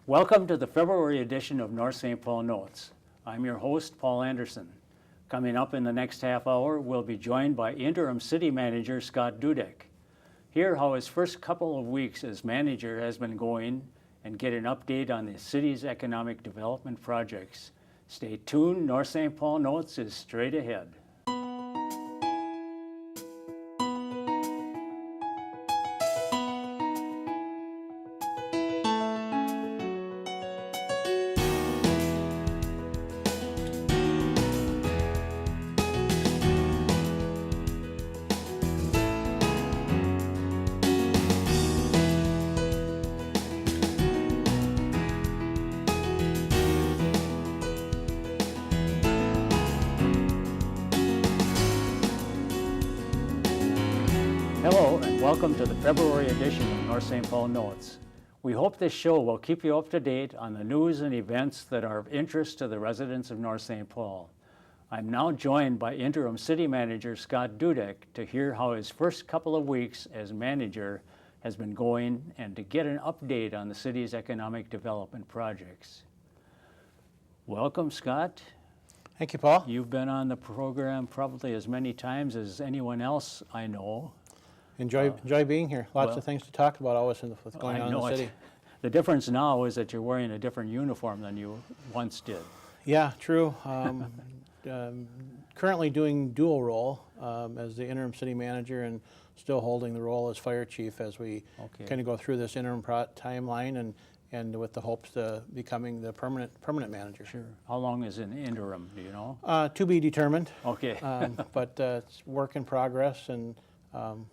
Welcome to the February edition of North St. Paul Notes. I'm your host, Paul Anderson. Coming up in the next half hour, we'll be joined by Interim City Manager Scott Duddeck. Hear how his first couple of weeks as manager has been going and get an update on the city's economic development projects. Stay tuned, North St. Paul Notes is straight ahead. Hello and welcome to the February edition of North St. Paul Notes. We hope this show will keep you up to date on the news and events that are of interest to the residents of North St. Paul. I'm now joined by Interim City Manager Scott Duddeck to hear how his first couple of weeks as manager has been going and to get an update on the city's economic development projects. Welcome, Scott. Thank you, Paul. You've been on the program probably as many times as anyone else I know. Enjoy being here. Lots of things to talk about always with going on in the city. The difference now is that you're wearing a different uniform than you once did. Yeah, true. Currently doing dual role as the interim city manager and still holding the role as fire chief as we kind of go through this interim timeline and with the hopes to becoming the permanent manager. Sure. How long is an interim, do you know? To be determined. Okay. But it's work in progress, and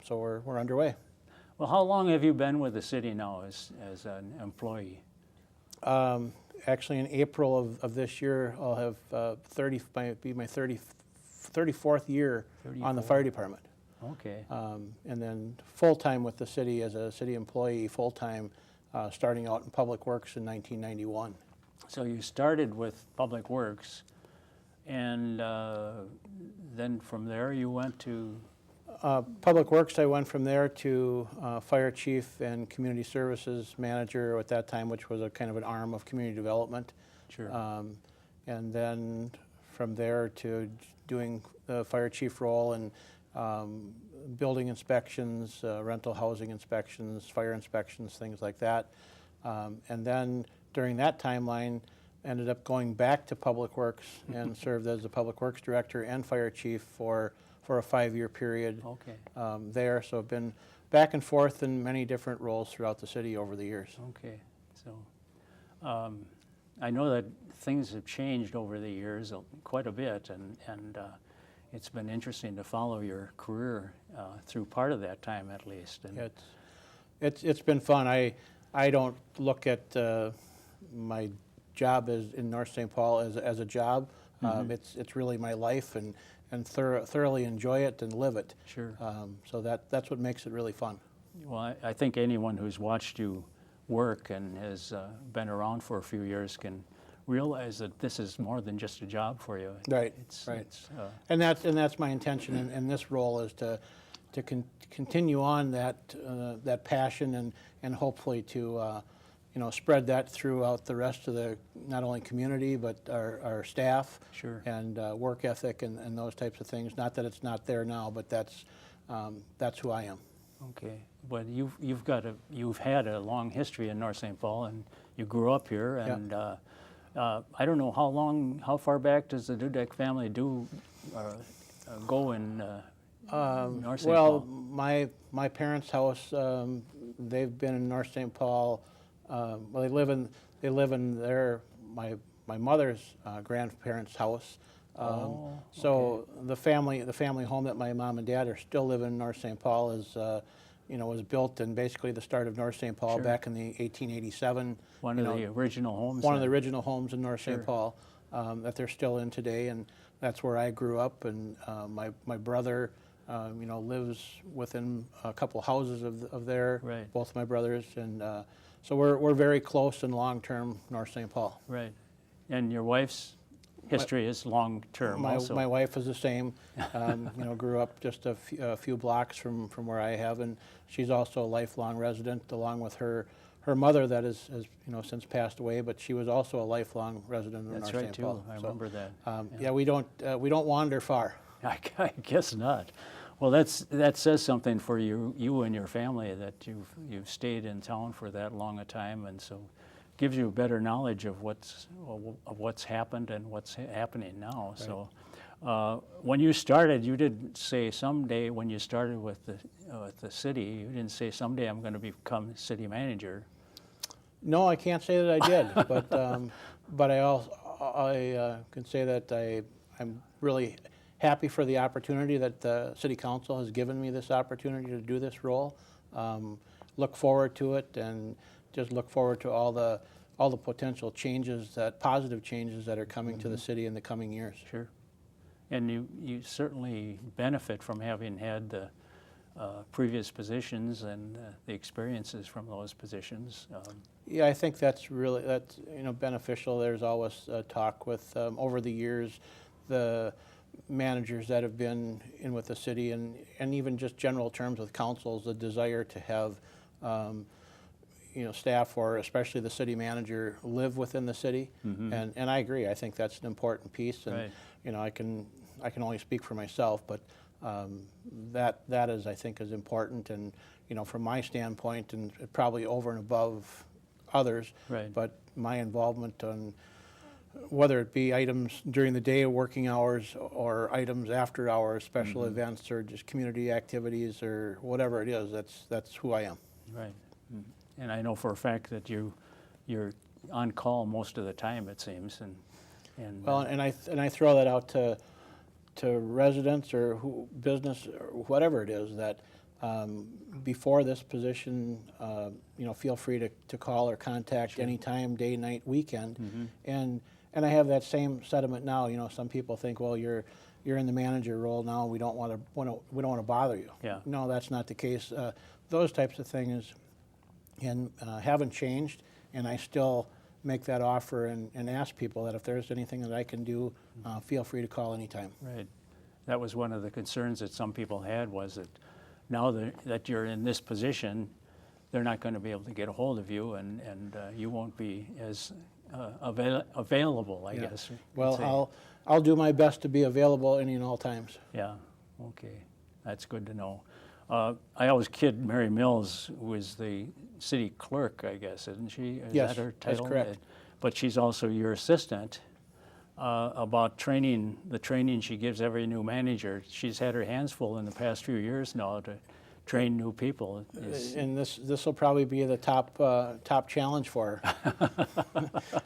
so we're underway. Well, how long have you been with the city now as an employee? Actually, in April of this year, I'll have be my 34th year on the fire department. Okay. And then full-time with the city as a city employee, full-time, starting out in Public Works in 1991. So you started with Public Works, and then from there you went to? Public Works, I went from there to Fire Chief and Community Services Manager at that time, which was a kind of an arm of community development. Sure. And then from there to doing the Fire Chief role and building inspections, rental housing inspections, fire inspections, things like that. And then during that timeline, ended up going back to Public Works and served as the Public Works Director and Fire Chief for a 5-year period there. So I've been back and forth in many different roles throughout the city over the years. Okay. So I know that things have changed over the years quite a bit, and it's been interesting to follow your career through part of that time at least. And it's been fun. I don't look at my job in North St. Paul as a job. It's really my life, and thoroughly enjoy it and live it. Sure. So that's what makes it really fun. Well, I think anyone who's watched you work and has been around for a few years can realize that this is more than just a job for you. Right. And that's my intention in this role, is to continue on that passion and hopefully to spread that throughout the rest of the, not only community, but our staff. Sure. And work ethic and those types of things. Not that it's not there now, but that's who I am. Okay. But you've had a long history in North St. Paul, and you grew up here, and I don't know how far back does the Duddeck family go in North St. Paul? Well, my parents' house, they've been in North St. Paul. Well, they live in my mother's grandparents' house. So the family home that my mom and dad are still living in North St. Paul is was built in basically the start of North St. Paul back in the 1887. One of the original homes. One of the original homes in North St. Paul that they're still in today, and that's where I grew up. And my brother, lives within a couple houses of there. Right. Both my brothers, and so we're very close and long-term North St. Paul. Right. And your wife's history is long-term also. My wife is the same. Grew up just a few blocks from where I have, and she's also a lifelong resident, along with her her mother that has since passed away, but she was also a lifelong resident of That's North right, St. too. Paul. I So, remember that. yeah, we don't wander far. I guess not. Well, that says something for you and your family, that you've stayed in town for that long a time, and so gives you a better knowledge of what's happened and what's happening now. Right. So, when you started, you didn't say someday when you started with the city. You didn't say someday I'm going to become city manager. No, I can't say that I did, but I can say that I'm really happy for the opportunity that the City Council has given me, this opportunity to do this role. Look forward to it, and just look forward to all the potential changes, positive changes that are coming to the city in the coming years. Sure. And you certainly benefit from having had the previous positions and the experiences from those positions. Yeah, I think that's beneficial. There's always talk with over the years, the managers that have been in with the city, and even just general terms with councils, the desire to have staff, or especially the city manager, live within the city. And I agree. I think that's an important piece. And Right. I can only speak for myself, but that is, I think, is important. And from my standpoint, and probably over and above others, Right. but my involvement on whether it be items during the day, working hours, or items after hours, special events, or just community activities, or whatever it is, that's who I am. Right. And I know for a fact that you're on call most of the time, it seems, and Well, and I throw that out to residents or business or whatever it is, that before this position, feel free to call or contact anytime, day, night, weekend, and I have that same sentiment now. Some people think, well, you're in the manager role now, we don't want to bother you. Yeah. No, that's not the case. Those types of things haven't changed, and I still make that offer and ask people that if there's anything that I can do, feel free to call anytime. Right. That was one of the concerns that some people had, was that now that you're in this position, they're not going to be able to get a hold of you, and you won't be as available, I guess. Well, I'll do my best to be available any and all times. Yeah. Okay. That's good to know. I always kid Mary Mills, who is the city clerk, I guess, isn't she? Is Yes, that her that's title? correct. But she's also your assistant. About the training she gives every new manager. She's had her hands full in the past few years now to train new people. And this will probably be the top challenge for her.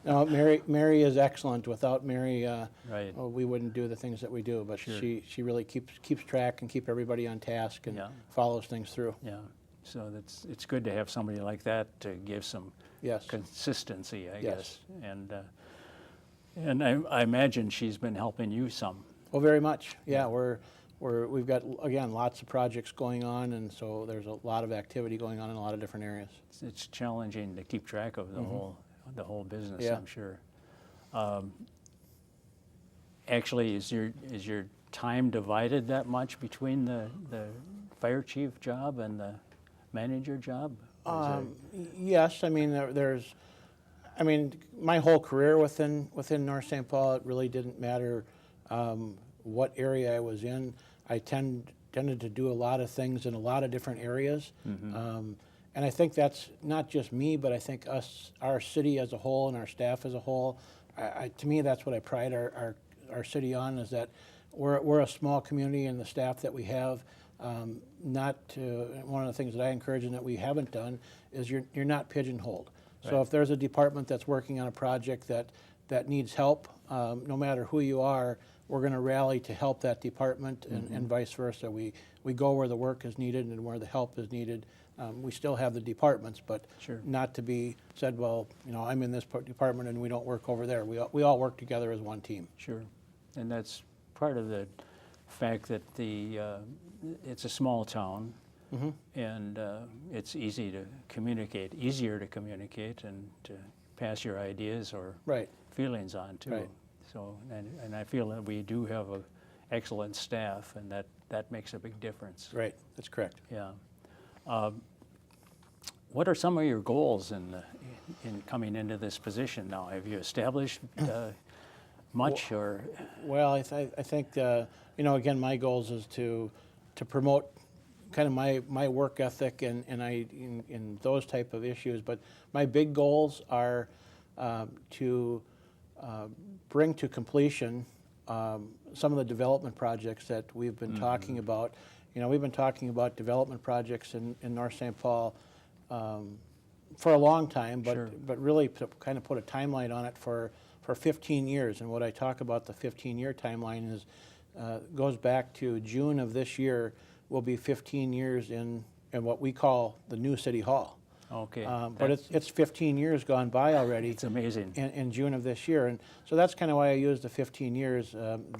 No, Mary is excellent. Without Mary, Right. we wouldn't do the things that we do. But Sure. she really keeps track and keep everybody on task and follows things through. Yeah. So it's good to have somebody like that to give some Yes. consistency, I Yes. guess. And I imagine she's been helping you some. Well, very much. Yeah, we've got, again, lots of projects going on, and so there's a lot of activity going on in a lot of different areas. It's challenging to keep track of the whole business, Yeah. I'm sure. Actually, is your time divided that much between the fire chief job and the manager job? Or is Yes, I mean my whole career within North St. Paul, it really didn't matter what area I was in. I tended to do a lot of things in a lot of different areas, and I think that's not just me, but I think our city as a whole, and our staff as a whole. To me, that's what I pride our city on, is that we're a small community, and the staff that we have. One of the things that I encourage and that we haven't done is you're not pigeonholed. Right. So if there's a department that's working on a project that needs help, no matter who you are, we're going to rally to help that department, and vice versa. We go where the work is needed and where the help is needed. We still have the departments, but Sure. not to be said, well, I'm in this department and we don't work over there. We all work together as one team. Sure. And that's part of the fact that it's a small town, and it's easier to communicate and to pass your ideas or Right. feelings on too. Right. So, and I feel that we do have an excellent staff, and that makes a big difference. Right. That's correct. Yeah. what are some of your goals in coming into this position now? Have you established much, or? Well, I think, again, my goals is to promote kind of my work ethic and in those type of issues. But my big goals are to bring to completion some of the development projects that we've been talking about. We've been talking about development projects in North St. Paul for a long time, but really to kind of put a timeline on it for 15 years. And what I talk about the 15-year timeline is goes back to June of this year. Will be 15 years in what we call the new City Hall. Okay. But it's 15 years gone by already. It's amazing. In June of this year. And so that's kind of why I used the 15 years.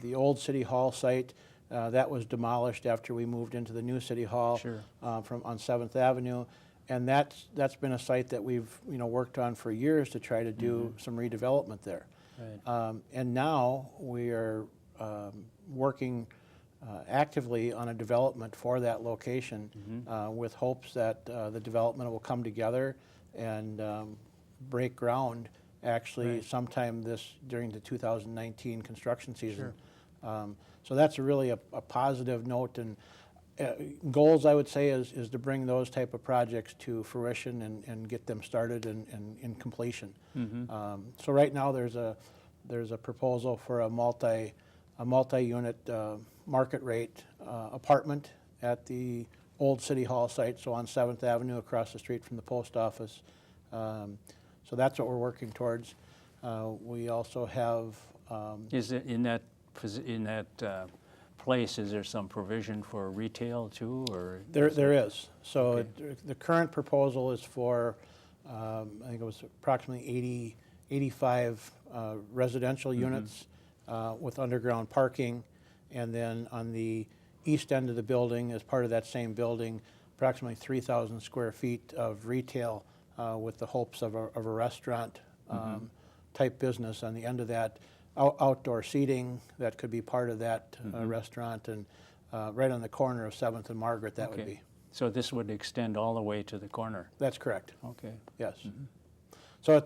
The old City Hall site, that was demolished after we moved into the new City Hall on 7th Avenue. And that's been a site that we've worked on for years to try to do some redevelopment there. Right. And now we are working actively on a development for that location with hopes that the development will come together and break ground actually sometime during the 2019 construction season. So that's really a positive note, and goals I would say is to bring those type of projects to fruition and get them started and in completion. So right now there's a proposal for a multi-unit market rate apartment at the old City Hall site, so on 7th Avenue across the street from the post office. So that's what we're working towards. We also have... Is it in that place, is there some provision for retail too, or? There is. So Okay. the current proposal is for, I think it was approximately 85 residential units with underground parking. And then on the east end of the building, as part of that same building, approximately 3,000 square feet of retail with the hopes of a restaurant type business on the end of that. Outdoor seating that could be part of that restaurant, and right on the corner of 7th and Margaret, that would be. So this would extend all the way to the corner? That's correct. Okay. Yes. So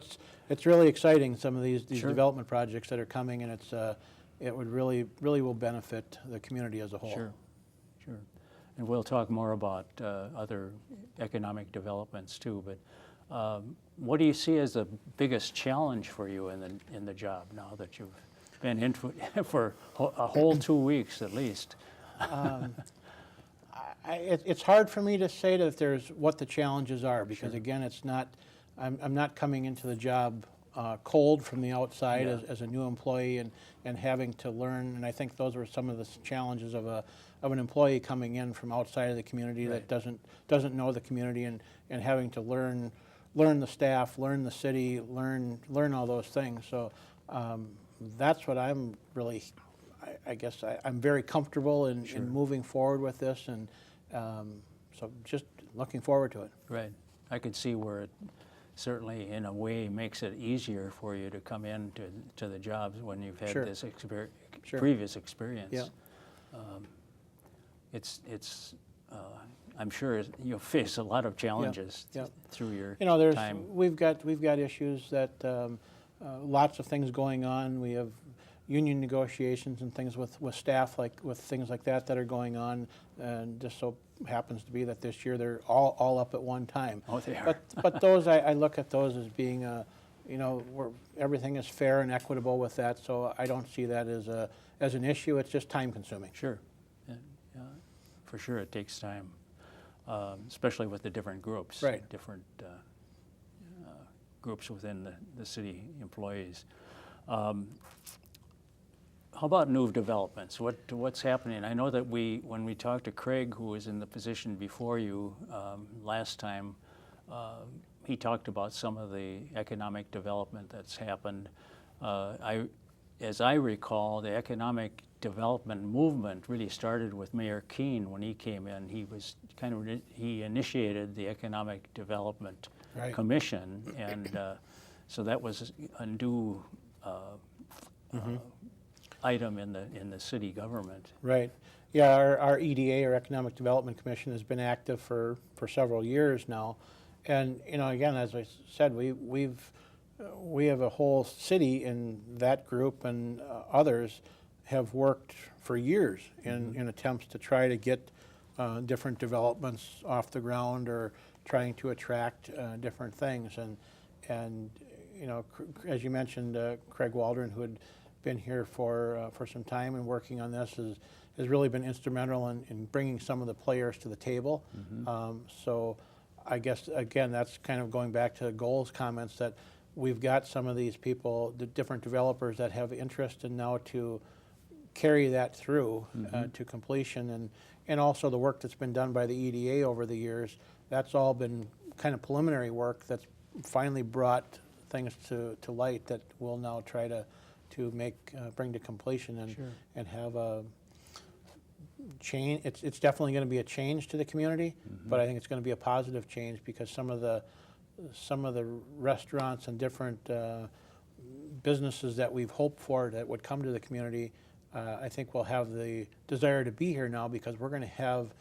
it's really exciting, some of these development projects that are coming, and it would really will benefit the community as a whole. Sure. And we'll talk more about other economic developments too, but what do you see as the biggest challenge for you in the job now that you've been in for a whole 2 weeks at least? It's hard for me to say that there's what the challenges are, because again, it's not. I'm not coming into the job cold from the outside as a new employee and having to learn. And I think those were some of the challenges of an employee coming in from outside of the community that doesn't know the community and having to learn the staff, learn the city, learn all those things. So that's what I'm really, I guess I'm very comfortable in moving forward with this, and so just looking forward to it. Right. I could see where it certainly in a way makes it easier for you to come in to the jobs when you've had this previous experience. Yeah. It's I'm sure you'll face a lot of challenges through your time. We've got issues that lots of things going on. We have union negotiations and things with staff, with things like that are going on, and just so happens to be that this year they're all up at one time. Oh, they are. But those I look at those as being where everything is fair and equitable with that. So I don't see that as an issue. It's just time consuming. Sure. Yeah, for sure it takes time, especially with the different groups. Right. Different groups within the city employees. How about new developments? What's happening? I know that when we talked to Craig, who was in the position before you last time, he talked about some of the economic development that's happened. As I recall, the economic development movement really started with Mayor Keene when he came in. He initiated the Economic Development Commission, and so that was a new item in the city government. Right. Yeah, our EDA, or Economic Development Commission, has been active for several years now, And again, as I said, we have a whole city in that group, and others have worked for years in attempts to try to get different developments off the ground, or trying to attract different things. And as you mentioned, Craig Waldron, who had been here for some time and working on this, has really been instrumental in bringing some of the players to the table. So I guess, again, that's kind of going back to Goal's comments, that we've got some of these people, the different developers that have interest in now to carry that through to completion, and also the work that's been done by the EDA over the years. That's all been kind of preliminary work that's finally brought things to light that we'll now try to bring to completion, and have a change. It's definitely going to be a change to the community, but I think it's going to be a positive change, because some of the restaurants and different businesses that we've hoped for that would come to the community, I think will have the desire to be here now, because we're going to have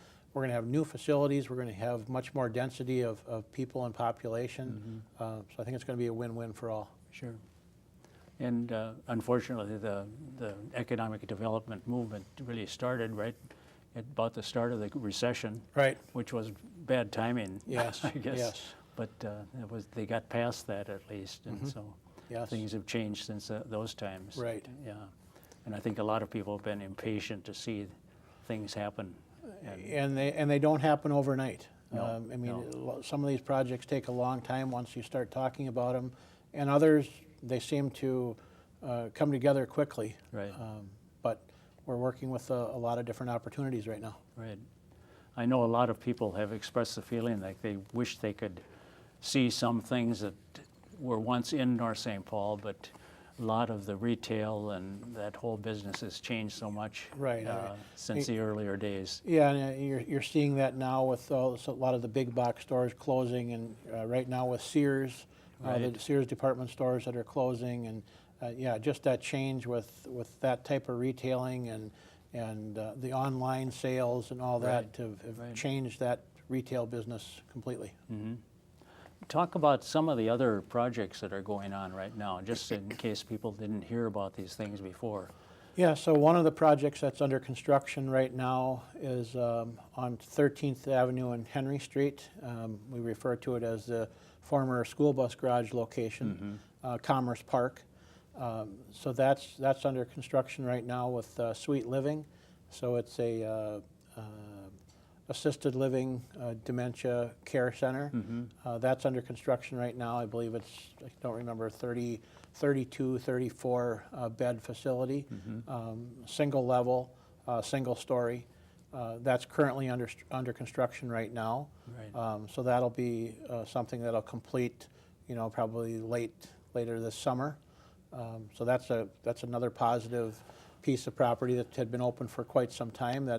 new facilities. We're going to have much more density of people and population. So I think it's going to be a win-win for all. Sure. And unfortunately, the economic development movement really started right at about the start of the recession, Right. which was bad timing. Yes. I guess. Yes. But they got past that at least, and so Yes. things have changed since those times. Right. Yeah. And I think a lot of people have been impatient to see things happen. And they don't happen overnight. No, I mean, some of these projects take a long time once you start talking about them, and others, they seem to come together quickly. Right. But we're working with a lot of different opportunities right now. Right. I know a lot of people have expressed the feeling like they wish they could see some things that were once in North St. Paul, but a lot of the retail and that whole business has changed so much Right. since the earlier days. Yeah, and you're seeing that now with a lot of the big box stores closing, and right now with Sears, Right. the Sears department stores that are closing, and yeah, just that change with that type of retailing, and the online sales and all that have Right. changed that retail business completely. Talk about some of the other projects that are going on right now, just in case people didn't hear about these things before. Yeah, so one of the projects that's under construction right now is on 13th Avenue and Henry Street. We refer to it as the former school bus garage location, Commerce Park. So that's under construction right now with Sweet Living. So it's a assisted living dementia care center. That's under construction right now. I believe it's, I don't remember, 32, 34 bed facility, single level, single story. That's currently under construction right now. Right. So that'll be something that'll complete, probably later this summer. So that's another positive piece of property that had been open for quite some time.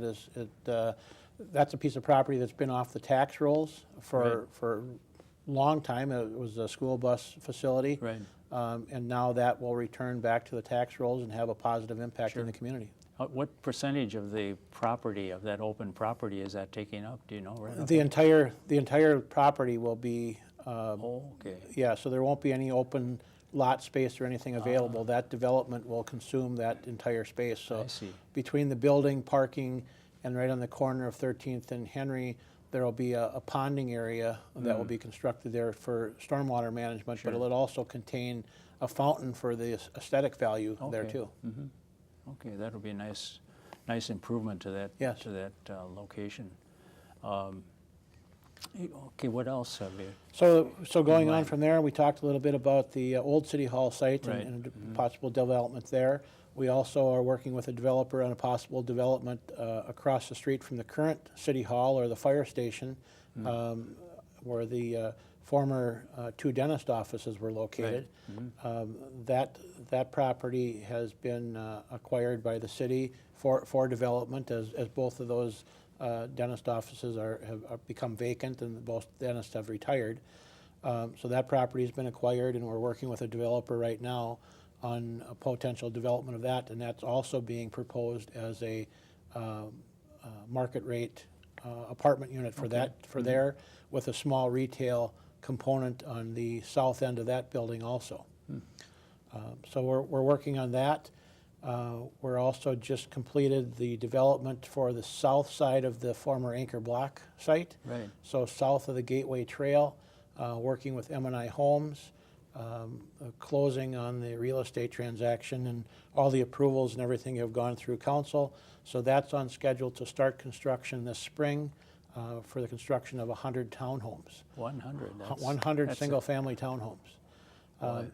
That's a piece of property that's been off the tax rolls for a long time. It was a school bus facility. Right. And now that will return back to the tax rolls and have a positive impact in the community. What percentage of the property, of that open property, is that taking up? Do you know? Right, The entire property will be. okay. Yeah, so there won't be any open lot space or anything available. That development will consume that entire space. So I see. between the building, parking, and right on the corner of 13th and Henry, there will be a ponding area that will be constructed there for stormwater management, but it'll also contain a fountain for the aesthetic value there too. Okay, that'll be a nice improvement to that. Yes. To that location. Okay, what else have you? So going on from there, we talked a little bit about the old City Hall site Right. and possible development there. We also are working with a developer on a possible development across the street from the current City Hall or the fire station, where the former two dentist offices were located. That property has been acquired by the city for development, as both of those dentist offices have become vacant and both dentists have retired. So that property has been acquired, and we're working with a developer right now on a potential development of that, and that's also being proposed as a market rate apartment unit for there, with a small retail component on the south end of that building also. So we're working on that. We're also just completed the development for the south side of the former Anchor Block site. Right. So south of the Gateway Trail, working with M&I Homes, closing on the real estate transaction, and all the approvals and everything have gone through council. So that's on schedule to start construction this spring for the construction of 100 townhomes. 100. 100 single-family townhomes.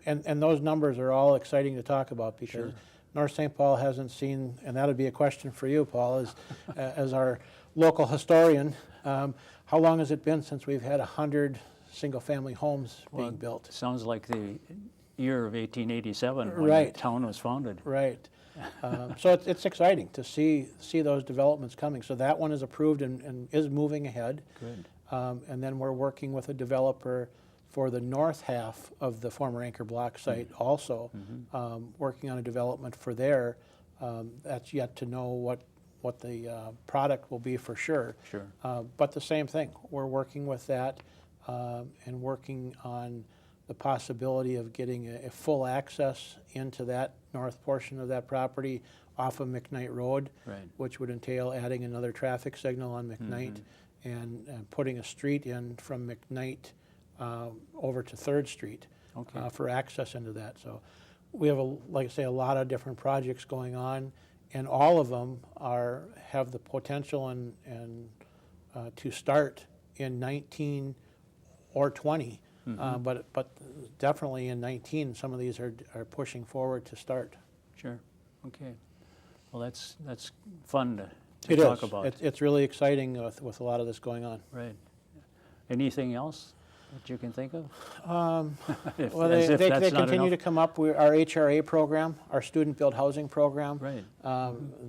And those numbers are all exciting to talk about because Sure. North St. Paul hasn't seen, and that would be a question for you, Paul, as our local historian. How long has it been since we've had 100 single-family homes being built? Sounds like the year of 1887 when Right. the town was founded. Right. So it's exciting to see those developments coming. So that one is approved and is moving ahead. Good. And then we're working with a developer for the north half of the former Anchor Block site also, working on a development for there. That's yet to know what the product will be for sure. Sure. But the same thing, we're working with that and working on the possibility of getting a full access into that north portion of that property off of McKnight Road, Right. which would entail adding another traffic signal on McKnight and putting a street in from McKnight over to 3rd Street Okay. for access into that. So we have, like I say, a lot of different projects going on, and all of them have the potential and to start in 19 or 20. But definitely in 19, some of these are pushing forward to start. Sure. Okay. Well, that's fun to It talk is. about. It's really exciting with a lot of this going on. Right. Anything else that you can think of? If- Well, as they if that's not continue to enough? come up. Our HRA program, our student built housing program, Right.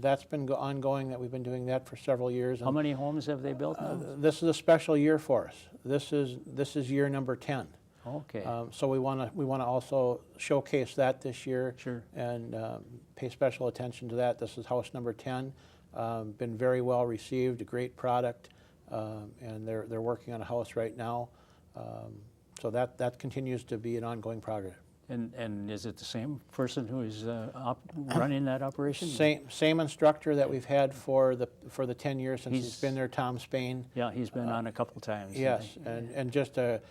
that's been ongoing. That we've been doing that for several years. How And, many homes have they built now? this is a special year for us. This is year number 10. Okay. So we want to also showcase that this year. Sure. And pay special attention to that. This is house number 10. Been very well received, a great product, and they're working on a house right now. So that continues to be an ongoing progress. And is it the same person who is running that operation? Same instructor that we've had for the 10 years since he's been there, Tom Spain. Yeah, he's been on a couple times. Yes, and just a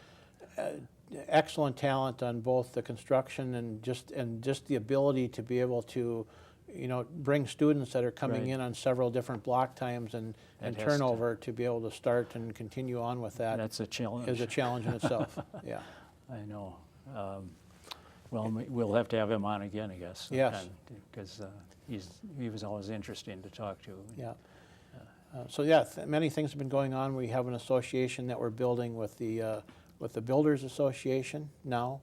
excellent talent on both the construction and just the ability to be able to, bring students that are coming Right. in on several different block times and That has turnover to be able to start and continue on with that That's a challenge. is a challenge in itself. Yeah. I know. Well, we'll have to have him on again, I guess. Yes. Because he was always interesting to talk to. Yeah. So yeah, many things have been going on. We have an association that we're building with the Builders Association now,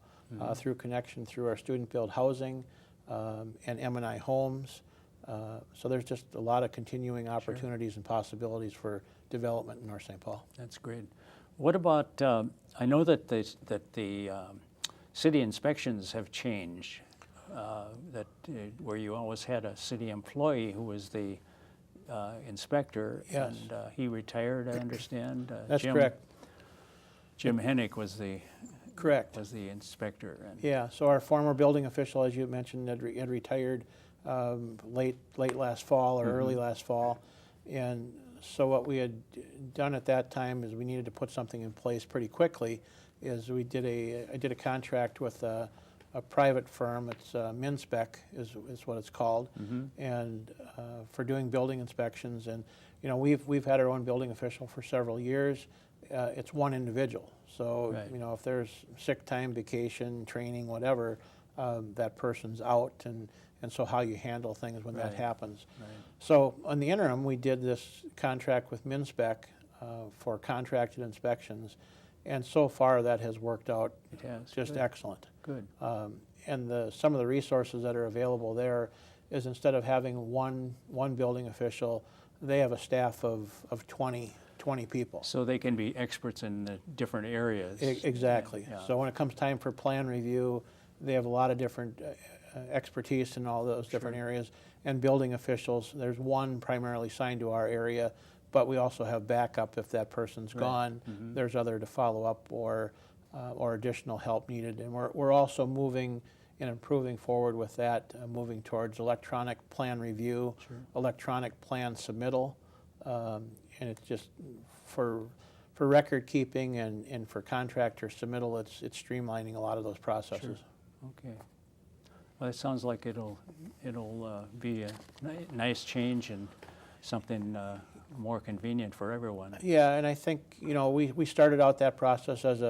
through connection through our student built housing and M&I Homes. So there's just a lot of continuing opportunities and possibilities for development in North St. Paul. That's great. What about? I know that the city inspections have changed. Where you always had a city employee who was the inspector, Yes. and he retired. I understand. That's correct. Jim Hennick was the Correct. inspector. And Yeah, so our former building official, as you mentioned, had retired late last fall or early last fall. And so what we had done at that time is we needed to put something in place pretty quickly, is I did a contract with a private firm. It's MinSpec is what it's called, and for doing building inspections. And we've had our own building official for several years. It's one individual. So Right. If there's sick time, vacation, training, whatever, that person's out, and so how you handle things when that Right. happens. Right. So on the interim, we did this contract with MinSpec for contracted inspections, and so far that has worked out It has. just Good. excellent. Good. And some of the resources that are available there is, instead of having one building official, they have a staff of 20 people. So they can be experts in the different areas. Exactly. Yeah. So when it comes time for plan review, they have a lot of different expertise in all those different areas. And building officials, there's one primarily signed to our area, but we also have backup if that person's Right. gone. There's other to follow up, or or additional help needed. And we're also moving and improving forward with that, moving towards electronic plan review, electronic plan submittal, and it's just for record keeping and for contractor submittal, it's streamlining a lot of those processes. Okay. Well, it sounds like it'll be a nice change and something more convenient for everyone. Yeah, and I think, you know, we started out that process as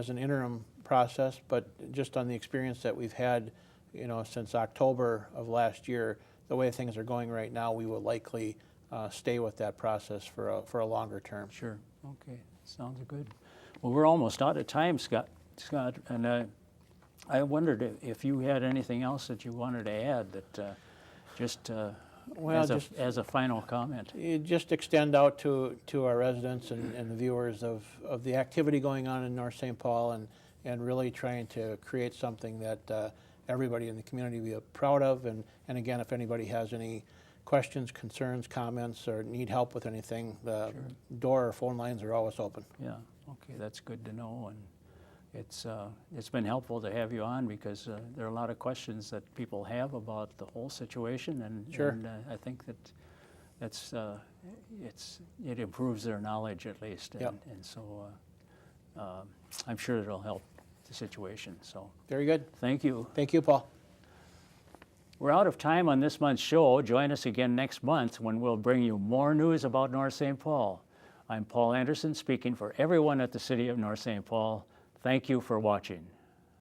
an interim process, but just on the experience that we've had, you know, since October of last year, the way things are going right now, we will likely stay with that process for a longer term. Sure. Okay. Sounds good. Well, we're almost out of time, Scott, and I wondered if you had anything else that you wanted to add that as a final comment. You just extend out to our residents and the viewers of the activity going on in North St. Paul and really trying to create something that everybody in the community will be proud of. And again, if anybody has any questions, concerns, comments, or need help with anything, the door or phone lines are always open. Yeah, okay, that's good to know. And it's been helpful to have you on because there are a lot of questions that people have about the whole situation, and I think that it improves their knowledge at least, and so I'm sure it'll help the situation. So very good. Thank you. Thank you, Paul. We're out of time on this month's show. Join us again next month when we'll bring you more news about North St. Paul. I'm Paul Anderson speaking for everyone at the City of North St. Paul. Thank you for watching.